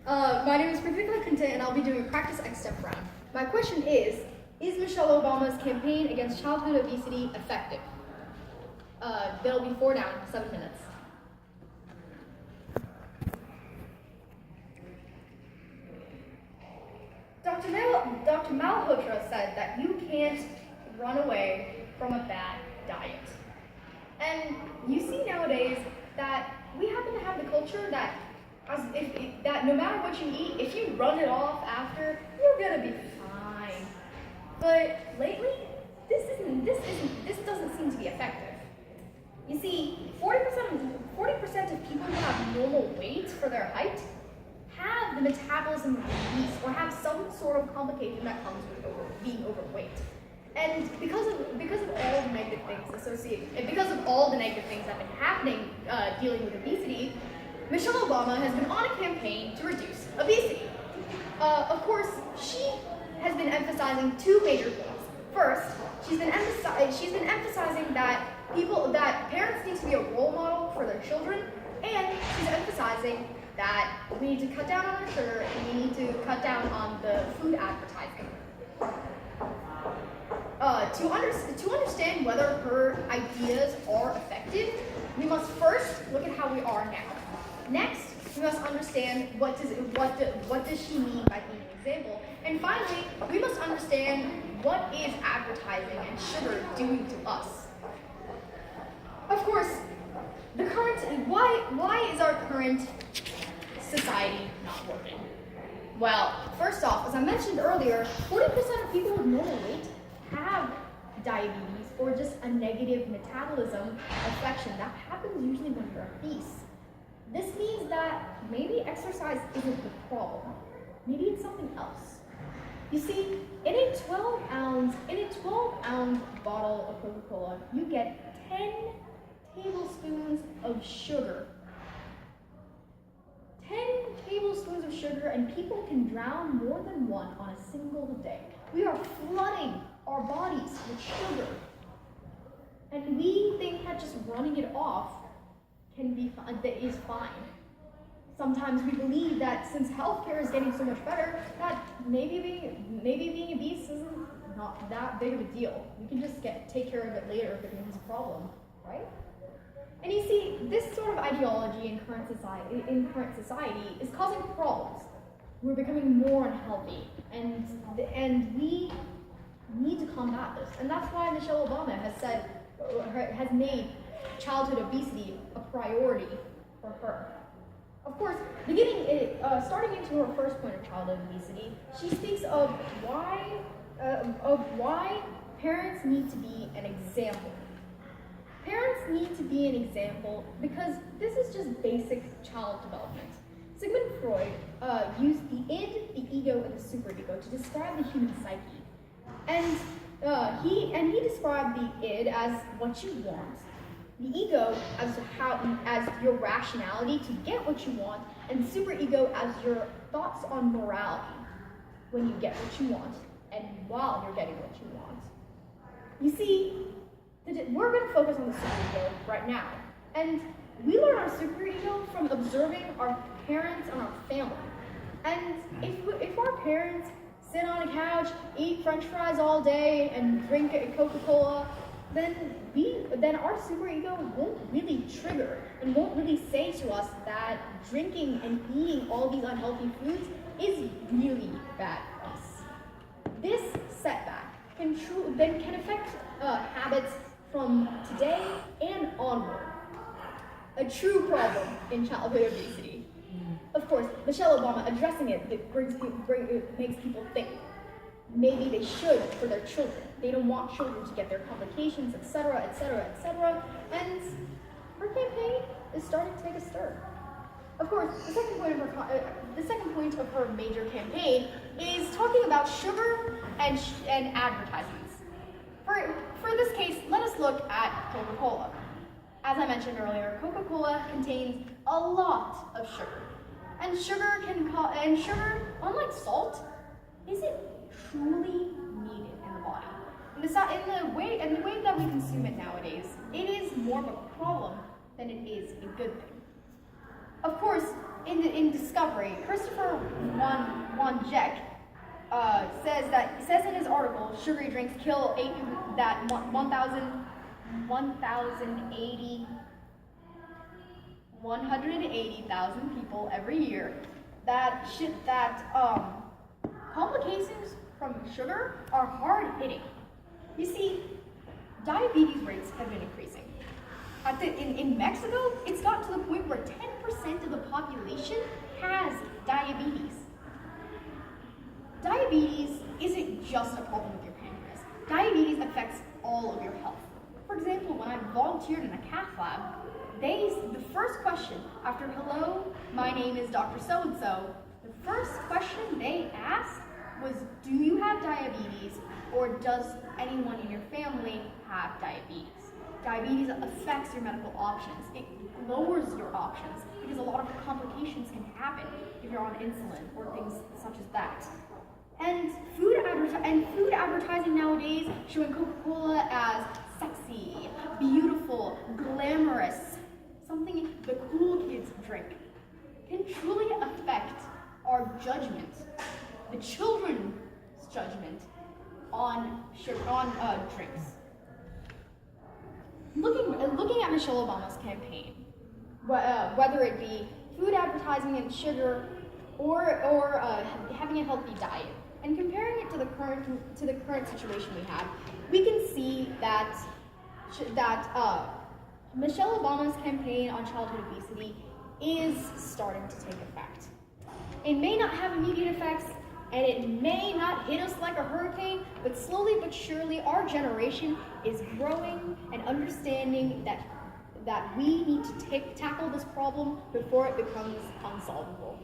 My name is Prathika Kunte, and I'll be doing a practice extemp round. My question is Michelle Obama's campaign against childhood obesity effective? There'll be 4 down, 7 minutes. Dr. Malhotra said that you can't run away from a bad diet. And you see nowadays that we happen to have the culture that that no matter what you eat, if you run it off after, you're gonna be fine. But lately, this doesn't seem to be effective. You see, 40% of people who have normal weight for their height have the metabolism of obese or have some sort of complication that comes with being overweight. And because of all the negative things associated, and because of all the negative things that have been happening dealing with obesity, Michelle Obama has been on a campaign to reduce obesity. Of course, she has been emphasizing 2 major points. First, she's been emphasizing that parents need to be a role model for their children, and she's emphasizing that we need to cut down on our sugar and we need to cut down on the food advertising. To understand whether her ideas are effective, we must first look at how we are now. Next, we must understand what does she mean by being an example. And finally, we must understand what is advertising and sugar doing to us. Of course, why is our current society not working? Well, first off, as I mentioned earlier, 40% of people with normal weight have diabetes or just a negative metabolism affection. That happens usually when you're obese. This means that maybe exercise isn't the problem. Maybe it's something else. You see, in a 12-ounce bottle of Coca-Cola, you get 10 tablespoons of sugar. 10 tablespoons of sugar, and people can drown more than one on a single day. We are flooding our bodies with sugar. And we think that just running it off is fine. Sometimes we believe that since healthcare is getting so much better, that maybe being obese isn't not that big of a deal. We can just take care of it later if it becomes a problem, right? And you see, this sort of ideology in current society is causing problems. We're becoming more unhealthy, and we need to combat this. And that's why Michelle Obama has made childhood obesity a priority for her. Of course, starting into her first point of childhood obesity, she speaks of why parents need to be an example. Parents need to be an example because this is just basic child development. Sigmund Freud used the id, the ego, and the superego to describe the human psyche. And he described the id as what you want, the ego as your rationality to get what you want, and the superego as your thoughts on morality when you get what you want and while you're getting what you want. You see, we're going to focus on the superego right now, and we learn our superego from observing our parents and our family. And if our parents sit on a couch, eat French fries all day, and drink Coca-Cola, then our superego won't really trigger and won't really say to us that drinking and eating all these unhealthy foods is really bad for us. This setback can affect habits from today and onward. A true problem in childhood obesity. Of course, Michelle Obama addressing it makes people think maybe they should for their children. They don't want children to get their complications, etc., etc., etc. And her campaign is starting to take a stir. Of course, the second point of her major campaign is talking about sugar and advertisements. For this case, let us look at Coca-Cola. As I mentioned earlier, Coca-Cola contains a lot of sugar. And sugar, unlike salt, isn't truly needed in the body. In the way that we consume it nowadays, it is more of a problem than it is a good thing. Of course, in Discovery, Christopher von Jeck says in his article, sugary drinks kill 180,000 people every year. That complications from sugar are hard hitting. You see, diabetes rates have been increasing. In Mexico, it's gotten to the point where 10% of the population has diabetes. Diabetes isn't just a problem with your pancreas. Diabetes affects all of your health. For example, when I volunteered in a cath lab, the first question after "Hello, my name is Dr. So-and-so," the first question they asked was, "Do you have diabetes, or does anyone in your family have diabetes?" Diabetes affects your medical options. It lowers your options because a lot of complications can happen if you're on insulin or things such as that. And food advertising nowadays showing Coca-Cola as sexy, beautiful, glamorous, something the cool kids drink, can truly affect our judgment, the children's judgment on drinks. Looking at Michelle Obama's campaign, whether it be food advertising and sugar, or having a healthy diet, and comparing it to the current situation we have, we can see that Michelle Obama's campaign on childhood obesity is starting to take effect. It may not have immediate effects, and it may not hit us like a hurricane, but slowly but surely our generation is growing and understanding that we need to tackle this problem before it becomes unsolvable.